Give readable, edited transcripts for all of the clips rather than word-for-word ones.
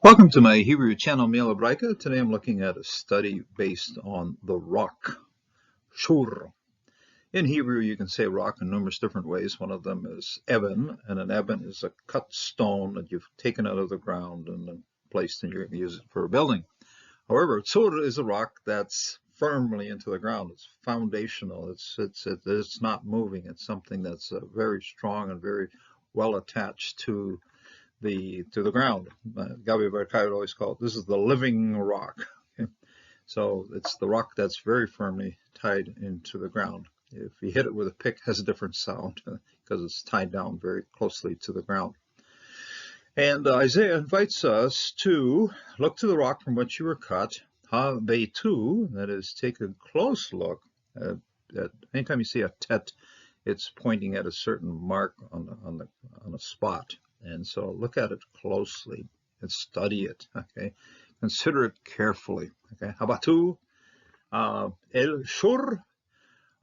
Welcome to my Hebrew channel, Mila Braika. Today I'm looking at a study based on the rock, shur. In Hebrew, you can say rock in numerous different ways. One of them is eben, and an eben is a cut stone that you've taken out of the ground and then placed, and you're going to use it for a building. However, tzur is a rock that's firmly into the ground. It's foundational. It's not moving. It's something that's very strong and very well attached to the ground. Gabi Barkai would always call it, this is the living rock. Okay? So it's the rock that's very firmly tied into the ground. If you hit it with a pick, it has a different sound because it's tied down very closely to the ground. And Isaiah invites us to look to the rock from which you were cut, ha-beitu, that is, take a close look. Anytime you see a tet, it's pointing at a certain mark on a spot. And so look at it closely and study it, okay? Consider it carefully, okay? Habatu el shur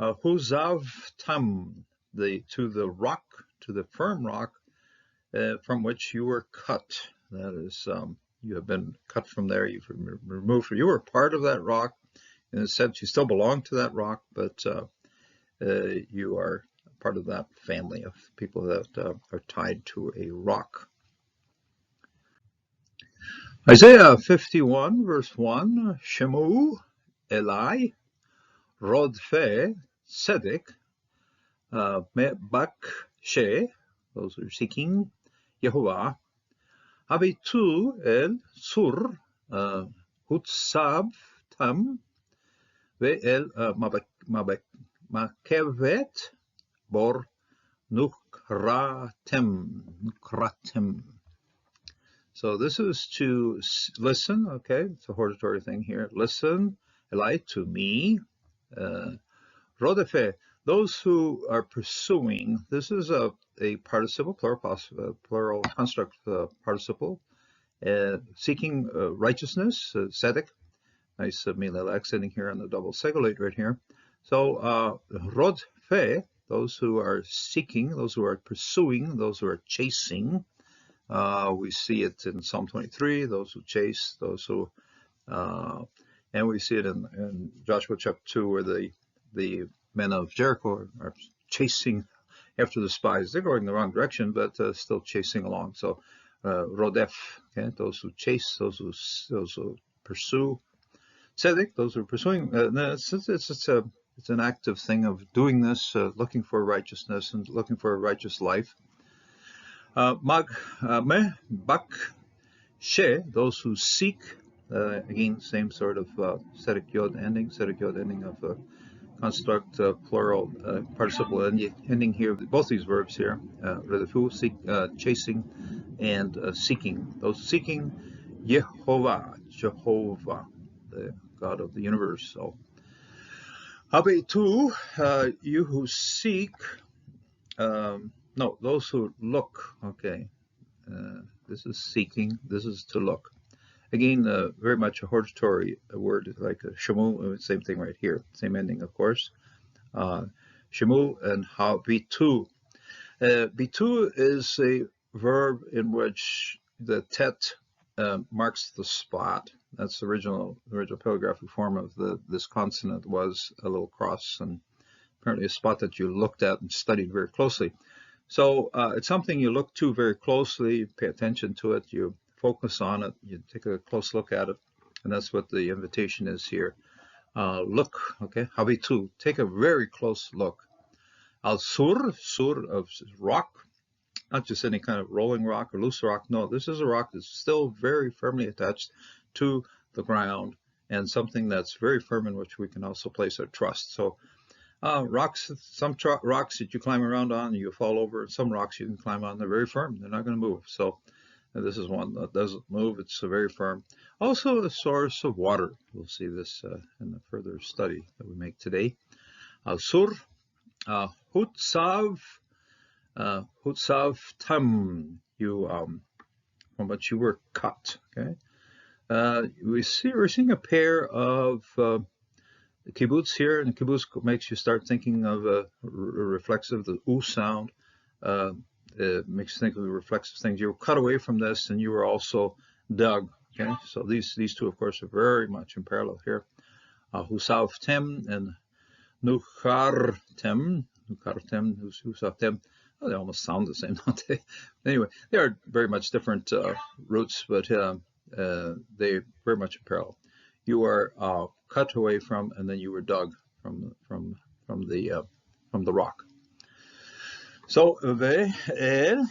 huzav tam, to the rock, to the firm rock from which you were cut. That is, you have been cut from there, you've been removed. You were part of that rock. In a sense, you still belong to that rock, but you are part of that family of people that are tied to a rock. Isaiah 51, verse 1, Shemu Eli Rodfe Tzedek Bak She, those who are seeking Yehovah, Habitu El Sur Hutsav Tam Ve'el Makevet Bor Nukratem. So this is to listen, okay? It's a hortatory thing here. Listen, Eli, to me. Rodefe, those who are pursuing. This is a participle, plural construct participle. Seeking righteousness, tzedek. Nice milel accenting here on the double segolate right here. So rodfe, those who are seeking, those who are pursuing, those who are chasing. We see it in Psalm 23, those who chase, those who, and we see it in Joshua chapter 2, where the men of Jericho are chasing after the spies. They're going the wrong direction, but still chasing along. So rodef, okay, those who chase, those who pursue. Tzedek, those who are pursuing. It's an active thing of doing this, looking for righteousness and looking for a righteous life. Bak She, those who seek, again, same sort of tzedek yod ending of a construct, plural participle ending here. Both these verbs here, redefu, seek, chasing, and seeking. Those seeking Jehovah, the God of the universe. So, Habetu, you who seek. No, those who look, okay. This is seeking, this is to look. Again, very much a hortatory word, like a shemu, same thing right here, same ending, of course. Shemu and ha-bitu. Bitu is a verb in which the tet marks the spot. That's the original paleographic form of this consonant was a little cross, and apparently a spot that you looked at and studied very closely. So it's something you look to very closely, pay attention to it, you focus on it, you take a close look at it, and that's what the invitation is here. Look, okay, habitu, take a very close look. Al sur of rock, not just any kind of rolling rock or loose rock. No, this is a rock that's still very firmly attached to the ground and something that's very firm in which we can also place our trust. So rocks, some rocks that you climb around on, you fall over. Some rocks you can climb on, they're very firm. They're not going to move. So this is one that doesn't move. It's very firm. Also a source of water. We'll see this in the further study that we make today. Sur, hutsav tam, you from which you were cut. Okay, we're seeing a pair of kibbutz here, and kibbutz makes you start thinking of a reflexive, the oo sound. It makes you think of the reflexive things. You were cut away from this, and you were also dug. Okay, so these two, of course, are very much in parallel here. Husavtem and Nuchartem, Husavtem. Oh, they almost sound the same, don't they? Anyway, they are very much different roots, but they very much in parallel. You are cut away from, and then you were dug from the rock. So Ve'el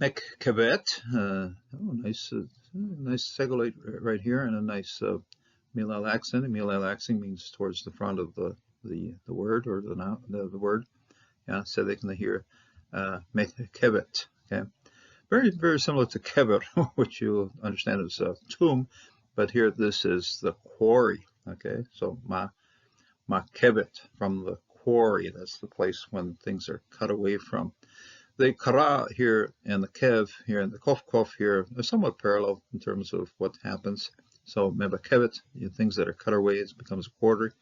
Mekkevet, nice segue right here, and a nice milal accent. Milal accent means towards the front of the word or the word. Yeah, so they can hear Mekkevet. Okay, very similar to kever, which you understand as a tomb, but here this is the quarry. Okay, so Kevet, from the quarry. That's the place when things are cut away from. The kara here and the kev here and the kof here are somewhat parallel in terms of what happens. So meba kevet, things that are cut away, it becomes a quarry.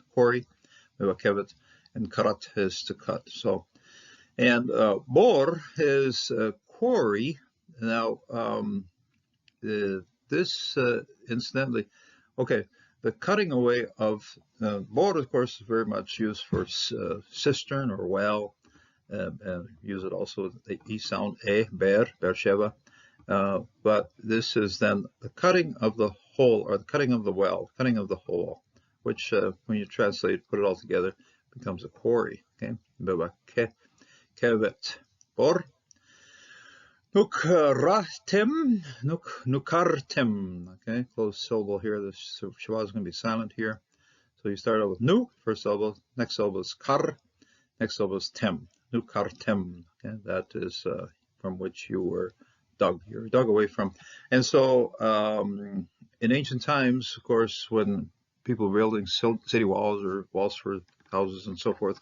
Meba kevet, and karat is to cut. So, and bor is quarry. Now, this incidentally, okay. The cutting away of bor, of course, is very much used for cistern or well. Use it also the E sound, Beersheba. But this is then the cutting of the hole, or the cutting of the well, cutting of the hole, which when you translate, put it all together, becomes a quarry. Okay, kevet bor. Nukartem. Okay, closed syllable here. The shava is going to be silent here. So you start out with nu, first syllable, next syllable is kar, next syllable is tem. Nukartem. Okay, that is from which you were dug. You were dug away from. And so in ancient times, of course, when people were building city walls or walls for houses and so forth,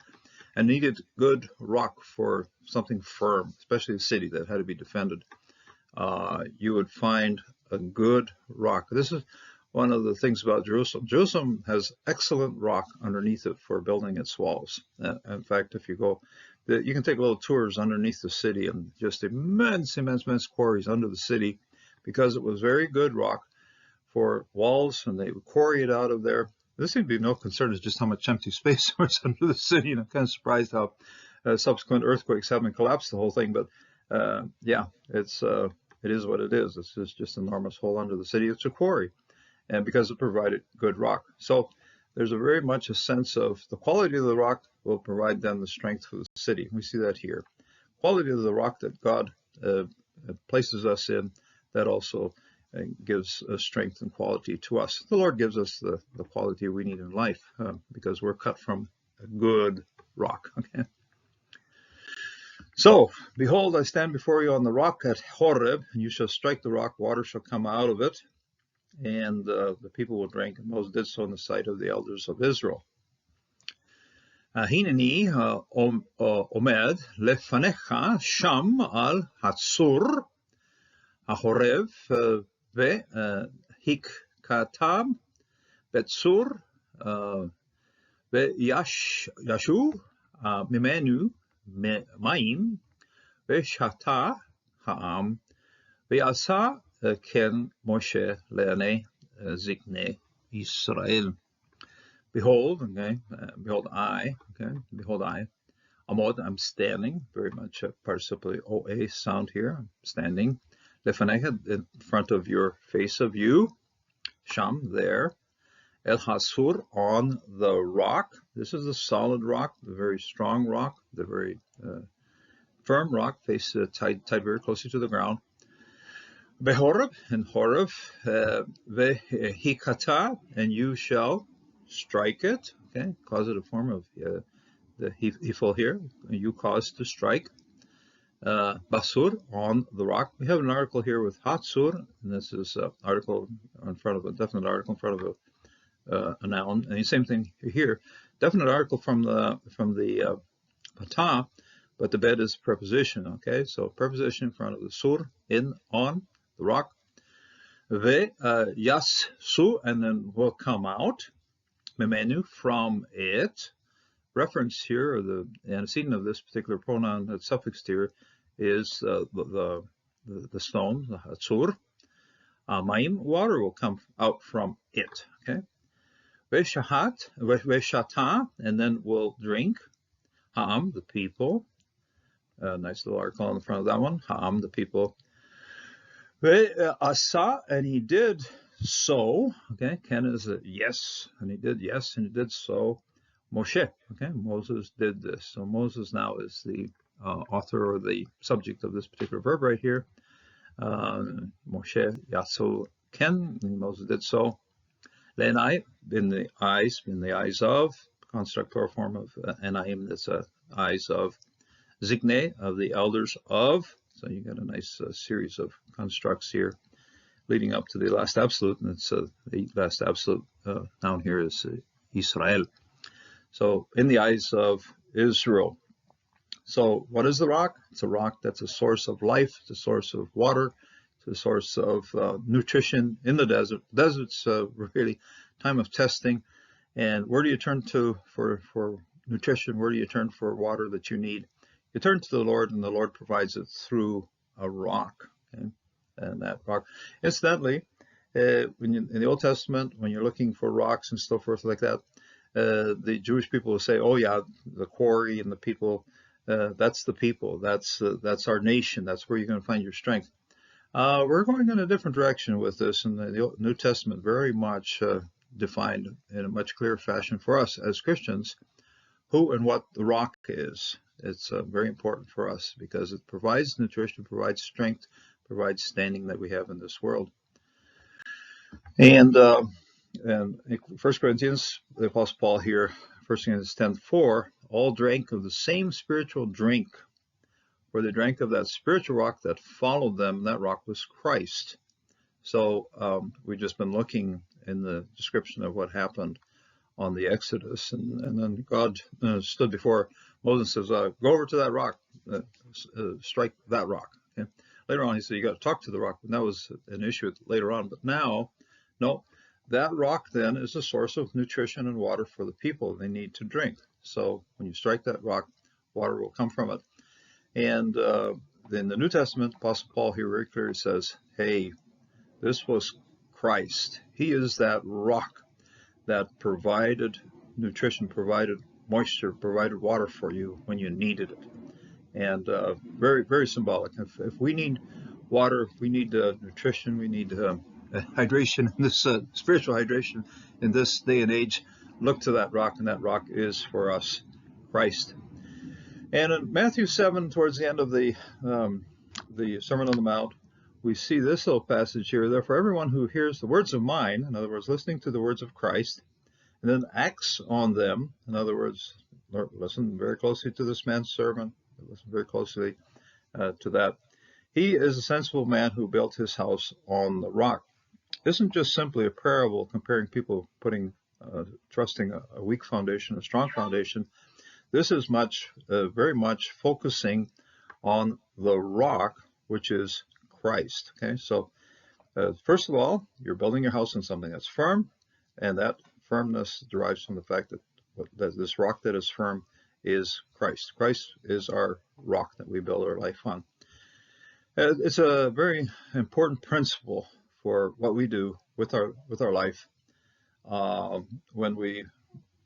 and needed good rock for something firm, especially a city that had to be defended, you would find a good rock. This is one of the things about Jerusalem. Jerusalem has excellent rock underneath it for building its walls. In fact, if you go, you can take little tours underneath the city, and just immense quarries under the city, because it was very good rock for walls, and they would quarry it out of there. There seemed to be no concern as just how much empty space there was under the city, and I'm kind of surprised how subsequent earthquakes haven't collapsed the whole thing. But yeah, it is what it is. It's just an enormous hole under the city. It's a quarry, and because it provided good rock. So there's very much a sense of the quality of the rock will provide then the strength for the city. We see that here. Quality of the rock that God places us in, that also gives strength and quality to us. The Lord gives us the quality we need in life because we're cut from a good rock. Okay. So, behold, I stand before you on the rock at Horeb, and you shall strike the rock, water shall come out of it, and the people will drink. And Moses did so in the sight of the elders of Israel. Hineni omed lefanecha sham al hatsur hahorev ve'hikkatam betzur ve'yashu mimenu mayim ve'shata ha'am ve'asa ken Moshe le'anei ziknei Israel. Behold, okay, behold I, Amod, I'm standing, very much a participle OA sound here, I'm standing, Lefanecha, in front of your face of you, Sham, there, El Hasur, on the rock. This is the solid rock, the very strong rock, the very firm rock, face tied very closely to the ground. Behoreb, in Horeb, Vehikata, and you shall strike it, okay, causative form of the hiful here, you cause to strike. Basur, on the rock. We have an article here with Hatsur, and this is an article in front of a definite article in front of a noun, and the same thing here. Definite article from the patah, but the bed is preposition, okay, so preposition in front of the sur, in, on, the rock. Yas su, and then will come out. Memenu, from it. Reference here, or the antecedent of this particular pronoun that's suffixed here, is the stone, the hatsur. Maim, water will come out from it. Okay. Veshata, and then we'll drink. Ha'am, the people. Nice little article on the front of that one. Ha'am, the people. Asa, and he did so. Okay, Ken is a yes, and he did yes, and he did so. Moshe, okay, Moses did this. So Moses now is the author or the subject of this particular verb right here. Moshe Yasu Ken, and Moses did so. Lenai, in the eyes of, construct plural form of enaim, that's eyes of. Zikne, of the elders of. So you got a nice series of constructs here leading up to the last absolute, and it's the last absolute noun here is Israel. So in the eyes of Israel. So what is the rock? It's a rock that's a source of life, it's a source of water, it's a source of nutrition in the desert. Desert's really time of testing. And where do you turn to for nutrition? Where do you turn for water that you need? You turn to the Lord, and the Lord provides it through a rock. Okay? And that rock, incidentally, in the Old Testament, when you're looking for rocks and so forth like that, the Jewish people will say, "Oh yeah, the quarry and the people. That's the people. That's our nation. That's where you're going to find your strength." We're going in a different direction with this, and the New Testament very much defined in a much clearer fashion for us as Christians who and what the rock is. It's very important for us because it provides nutrition, provides strength, provides standing that we have in this world. And in 1 Corinthians, the Apostle Paul here, 1 Corinthians 10:4, all drank of the same spiritual drink, for they drank of that spiritual rock that followed them, and that rock was Christ. So we've just been looking in the description of what happened on the Exodus, and then God stood before Moses and says, go over to that rock, strike that rock. Okay? Later on, he said, you got to talk to the rock, and that was an issue later on. But now, no, that rock then is a source of nutrition and water for the people they need to drink. So when you strike that rock, water will come from it. And in the New Testament, Apostle Paul here very clearly says, hey, this was Christ. He is that rock that provided nutrition, provided moisture, provided water for you when you needed it. And very, very symbolic. If we need water, if we need nutrition, we need hydration, this spiritual hydration in this day and age, look to that rock, and that rock is for us Christ. And in Matthew 7, towards the end of the Sermon on the Mount, we see this little passage here. Therefore, everyone who hears the words of mine, in other words, listening to the words of Christ, and then acts on them, in other words, listen very closely to this man's sermon, listen very closely to that. He is a sensible man who built his house on the rock. This isn't just simply a parable comparing people trusting a weak foundation, a strong foundation. This is very much focusing on the rock, which is Christ. Okay, so first of all, you're building your house on something that's firm, and that firmness derives from the fact that this rock that is firm is Christ. Christ is our rock that we build our life on. It's a very important principle for what we do with our life when we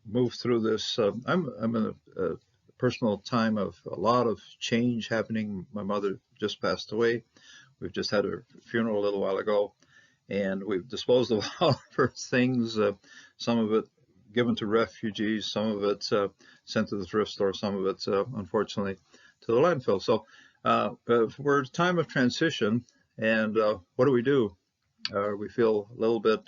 move through this. I'm in a personal time of a lot of change happening. My mother just passed away. We've just had her funeral a little while ago, and we've disposed of a lot of her things, some of it given to refugees, some of it sent to the thrift store, some of it, unfortunately, to the landfill. So we're at a time of transition, and what do? We feel a little bit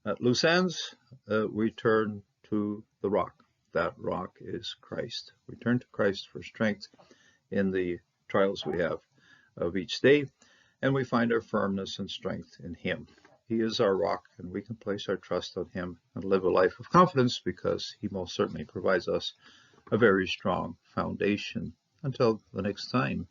at loose ends. We turn to the rock. That rock is Christ. We turn to Christ for strength in the trials we have of each day, and we find our firmness and strength in Him. He is our rock, and we can place our trust on Him and live a life of confidence because He most certainly provides us a very strong foundation. Until the next time.